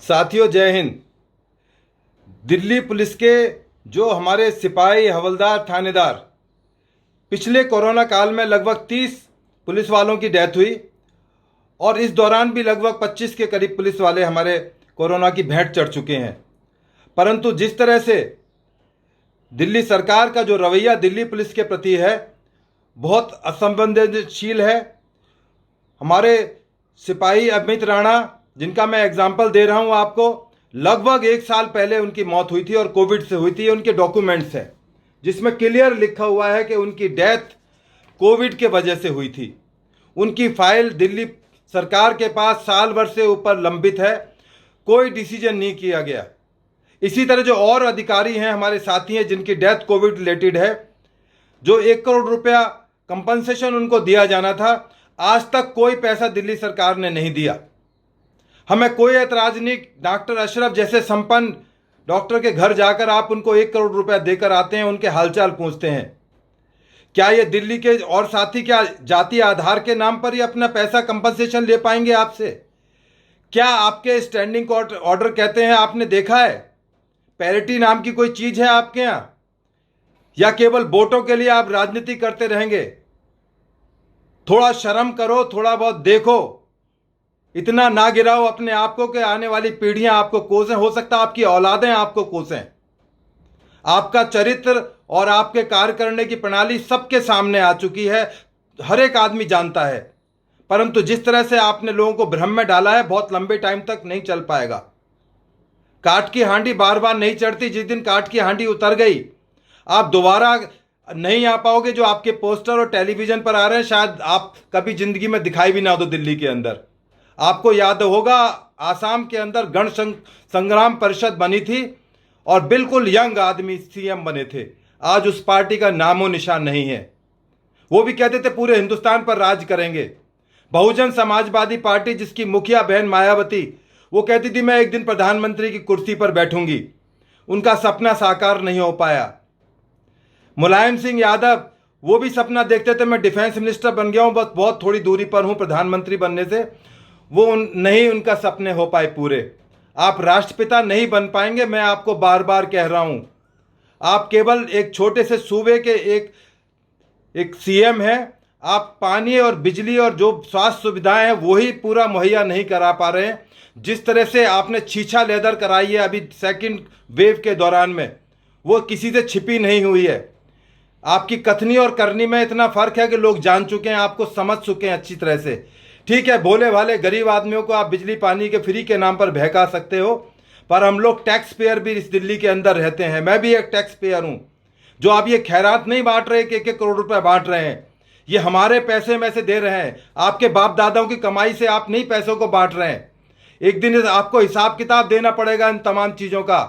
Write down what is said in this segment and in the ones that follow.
साथियों, जय हिंद। दिल्ली पुलिस के जो हमारे सिपाही, हवलदार, थानेदार, पिछले कोरोना काल में लगभग 30 पुलिस वालों की डेथ हुई और इस दौरान भी लगभग 25 के करीब पुलिस वाले हमारे कोरोना की भेंट चढ़ चुके हैं। परंतु जिस तरह से दिल्ली सरकार का जो रवैया दिल्ली पुलिस के प्रति है, बहुत असंवेदनशील है। हमारे सिपाही अमित राणा, जिनका मैं एग्जाम्पल दे रहा हूं आपको, लगभग 1 साल पहले उनकी मौत हुई थी और कोविड से हुई थी। उनके डॉक्यूमेंट्स हैं जिसमें क्लियर लिखा हुआ है कि उनकी डेथ कोविड के वजह से हुई थी। उनकी फाइल दिल्ली सरकार के पास साल भर से ऊपर लंबित है, कोई डिसीजन नहीं किया गया। इसी तरह जो और अधिकारी हैं, हमारे साथी हैं, जिनकी डेथ कोविड रिलेटेड है, जो 1 करोड़ रुपया कंपनसेशन उनको दिया जाना था, आज तक कोई पैसा दिल्ली सरकार ने नहीं दिया। हमें कोई एतराज नहीं। डॉक्टर अशरफ जैसे संपन्न डॉक्टर के घर जाकर आप उनको 1 करोड़ रुपया देकर आते हैं, उनके हालचाल पूछते हैं। क्या ये दिल्ली के और साथी क्या जाति आधार के नाम पर ही अपना पैसा कंपनसेशन ले पाएंगे आपसे? क्या आपके स्टैंडिंग कोर्ट ऑर्डर कहते हैं, आपने देखा है? पैरिटी नाम की कोई चीज है आपके यहां, या केवल वोटों के लिए आप राजनीति करते रहेंगे? थोड़ा शर्म करो, थोड़ा बहुत देखो। इतना ना गिराओ अपने आप को कि आने वाली पीढ़ियां आपको कोसें, हो सकता है आपकी औलादें आपको कोसें। आपका चरित्र और आपके कार्य करने की प्रणाली सबके सामने आ चुकी है, हर एक आदमी जानता है। परंतु जिस तरह से आपने लोगों को भ्रम में डाला है, बहुत लंबे टाइम तक नहीं चल पाएगा। काठ की हांडी बार बार नहीं चढ़ती। जिस दिन काठ की हांडी उतर गई, आप दोबारा नहीं आ पाओगे। जो आपके पोस्टर और टेलीविजन पर आ रहे हैं, शायद आप कभी जिंदगी में दिखाई भी ना दो दिल्ली के अंदर। आपको याद होगा, आसाम के अंदर गण संग्राम परिषद बनी थी और बिल्कुल यंग आदमी सीएम बने थे। आज उस पार्टी का नामो निशान नहीं है। वो भी कहते थे पूरे हिंदुस्तान पर राज करेंगे। बहुजन समाजवादी पार्टी, जिसकी मुखिया बहन मायावती, वो कहती थी मैं एक दिन प्रधानमंत्री की कुर्सी पर बैठूंगी। उनका सपना साकार नहीं हो पाया। मुलायम सिंह यादव, वो भी सपना देखते थे मैं डिफेंस मिनिस्टर बन गया हूं, बस बहुत थोड़ी दूरी पर हूं प्रधानमंत्री बनने से। वो नहीं उनका सपने हो पाए पूरे। आप राष्ट्रपिता नहीं बन पाएंगे, मैं आपको बार बार कह रहा हूं। आप केवल एक छोटे से सूबे के एक सीएम हैं। आप पानी और बिजली और जो स्वास्थ्य सुविधाएं हैं वही पूरा मुहैया नहीं करा पा रहे हैं। जिस तरह से आपने छीछा लेदर कराई है अभी सेकंड वेव के दौरान में, वो किसी से छिपी नहीं हुई है। आपकी कथनी और करनी में इतना फर्क है कि लोग जान चुके हैं, आपको समझ चुके हैं अच्छी तरह से। ठीक है, भोले भाले गरीब आदमियों को आप बिजली पानी के फ्री के नाम पर बहका सकते हो, पर हम लोग टैक्स पेयर भी इस दिल्ली के अंदर रहते हैं। मैं भी एक टैक्स पेयर हूं। जो आप ये खैरात नहीं बांट रहे कि 1-1 करोड़ रुपए बांट रहे हैं, ये हमारे पैसे में से दे रहे हैं। आपके बाप दादाओं की कमाई से आप नहीं पैसों को बांट रहे हैं। एक दिन आपको हिसाब किताब देना पड़ेगा इन तमाम चीज़ों का।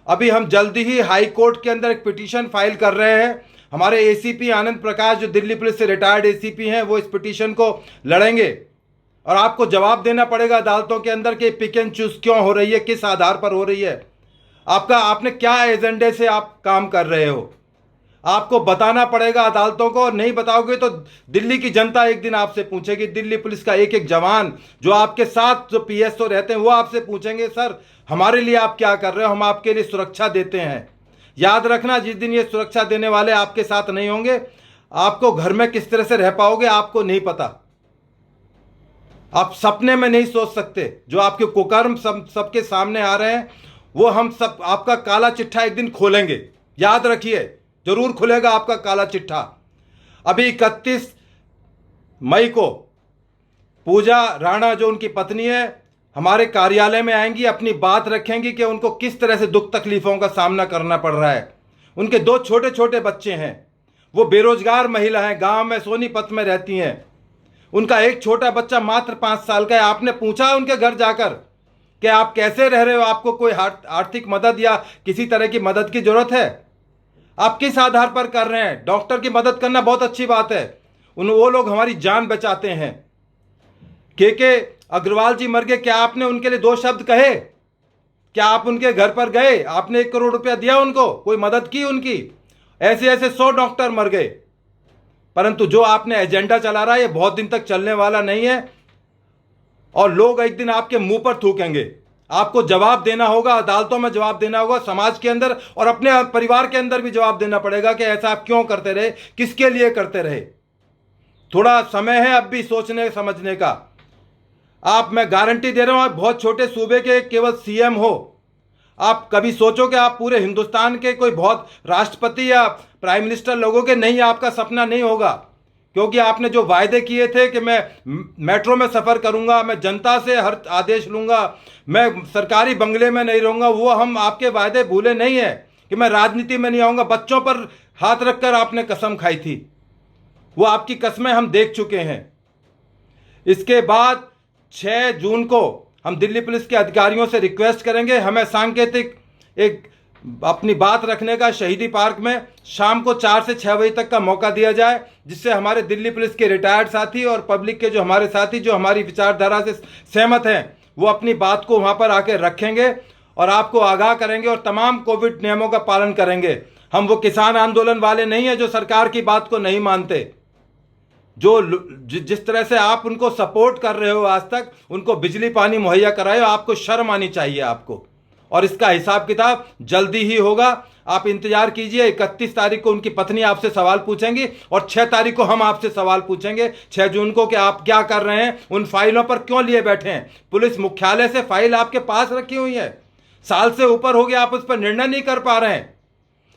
अभी हम जल्दी ही हाई कोर्ट के अंदर एक पिटीशन फाइल कर रहे हैं। हमारे एसीपी आनंद प्रकाश, जो दिल्ली पुलिस से रिटायर्ड एसीपी हैं, वो इस पिटीशन को लड़ेंगे और आपको जवाब देना पड़ेगा अदालतों के अंदर कि पिक एंड चूज क्यों हो रही है, किस आधार पर हो रही है, आपने क्या एजेंडे से आप काम कर रहे हो। आपको बताना पड़ेगा अदालतों को, और नहीं बताओगे तो दिल्ली की जनता एक दिन आपसे पूछेगी। दिल्ली पुलिस का एक एक जवान, जो आपके साथ जो पीएसओ रहते हैं, वो आपसे पूछेंगे सर हमारे लिए आप क्या कर रहे हो, हम आपके लिए सुरक्षा देते हैं। याद रखना, जिस दिन ये सुरक्षा देने वाले आपके साथ नहीं होंगे, आपको घर में किस तरह से रह पाओगे आपको नहीं पता। आप सपने में नहीं सोच सकते। जो आपके कुकर्म सबके सामने आ रहे हैं, वो हम सब आपका काला चिट्ठा एक दिन खोलेंगे। याद रखिए, जरूर खुलेगा आपका काला चिट्ठा। अभी 31 मई को पूजा राणा, जो उनकी पत्नी है, हमारे कार्यालय में आएंगी, अपनी बात रखेंगी कि उनको किस तरह से दुख तकलीफों का सामना करना पड़ रहा है। उनके 2 छोटे छोटे बच्चे हैं, वो बेरोजगार महिला हैं, गांव में सोनीपत में रहती हैं। उनका एक छोटा बच्चा मात्र 5 साल का है। आपने पूछा उनके घर जाकर कि आप कैसे रह रहे हो, आपको कोई आर्थिक मदद या किसी तरह की मदद की जरूरत है? आप किस आधार पर कर रहे हैं? डॉक्टर की मदद करना बहुत अच्छी बात है, वो लोग हमारी जान बचाते हैं। के अग्रवाल जी मर गए, क्या आपने उनके लिए 2 शब्द कहे? क्या आप उनके घर पर गए? आपने 1 करोड़ रुपया दिया उनको? कोई मदद की उनकी? ऐसे ऐसे 100 डॉक्टर मर गए। परंतु जो आपने एजेंडा चला रहा है, ये बहुत दिन तक चलने वाला नहीं है और लोग एक दिन आपके मुंह पर थूकेंगे। आपको जवाब देना होगा, अदालतों में जवाब देना होगा, समाज के अंदर और अपने परिवार के अंदर भी जवाब देना पड़ेगा कि ऐसा आप क्यों करते रहे, किसके लिए करते रहे। थोड़ा समय है अब भी सोचने समझने का। मैं गारंटी दे रहा हूं, आप बहुत छोटे सूबे के केवल सीएम हो, आप कभी सोचो कि आप पूरे हिंदुस्तान के कोई बहुत राष्ट्रपति या प्राइम मिनिस्टर लोगों के नहीं, आपका सपना नहीं होगा। क्योंकि आपने जो वायदे किए थे कि मैं मेट्रो में सफ़र करूंगा, मैं जनता से हर आदेश लूंगा, मैं सरकारी बंगले में नहीं रहूंगा, वो हम आपके वायदे भूले नहीं है। कि मैं राजनीति में नहीं आऊंगा, बच्चों पर हाथ रखकर आपने कसम खाई थी, वो आपकी कसमें हम देख चुके हैं। इसके बाद 6 जून को हम दिल्ली पुलिस के अधिकारियों से रिक्वेस्ट करेंगे, हमें सांकेतिक एक अपनी बात रखने का शहीदी पार्क में शाम को 4 से 6 बजे तक का मौका दिया जाए, जिससे हमारे दिल्ली पुलिस के रिटायर्ड साथी और पब्लिक के जो हमारे साथी जो हमारी विचारधारा से सहमत हैं, वो अपनी बात को वहां पर आके रखेंगे और आपको आगाह करेंगे और तमाम कोविड नियमों का पालन करेंगे। हम वो किसान आंदोलन वाले नहीं हैं जो सरकार की बात को नहीं मानते। जो जिस तरह से आप उनको सपोर्ट कर रहे हो आज तक, उनको बिजली पानी मुहैया कराए, आपको शर्म आनी चाहिए आपको। और इसका हिसाब किताब जल्दी ही होगा, आप इंतजार कीजिए। 31 तारीख को उनकी पत्नी आपसे सवाल पूछेंगी और 6 तारीख को हम आपसे सवाल पूछेंगे, 6 जून को, कि आप क्या कर रहे हैं, उन फाइलों पर क्यों लिए बैठे हैं। पुलिस मुख्यालय से फाइल आपके पास रखी हुई है, साल से ऊपर हो गया, आप उस पर निर्णय नहीं कर पा रहे हैं।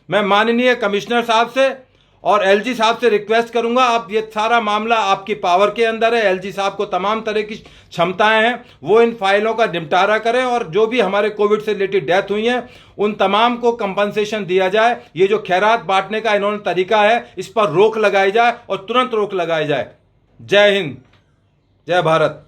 मैं माननीय कमिश्नर साहब से और एलजी साहब से रिक्वेस्ट करूंगा, आप ये सारा मामला आपकी पावर के अंदर है, एलजी साहब को तमाम तरह की क्षमताएं हैं, वो इन फाइलों का निपटारा करें और जो भी हमारे कोविड से रिलेटेड डेथ हुई हैं उन तमाम को कंपनसेशन दिया जाए। ये जो खैरात बांटने का इन्होंने तरीका है, इस पर रोक लगाई जाए और तुरंत रोक लगाई जाए। जय हिंद, जय भारत।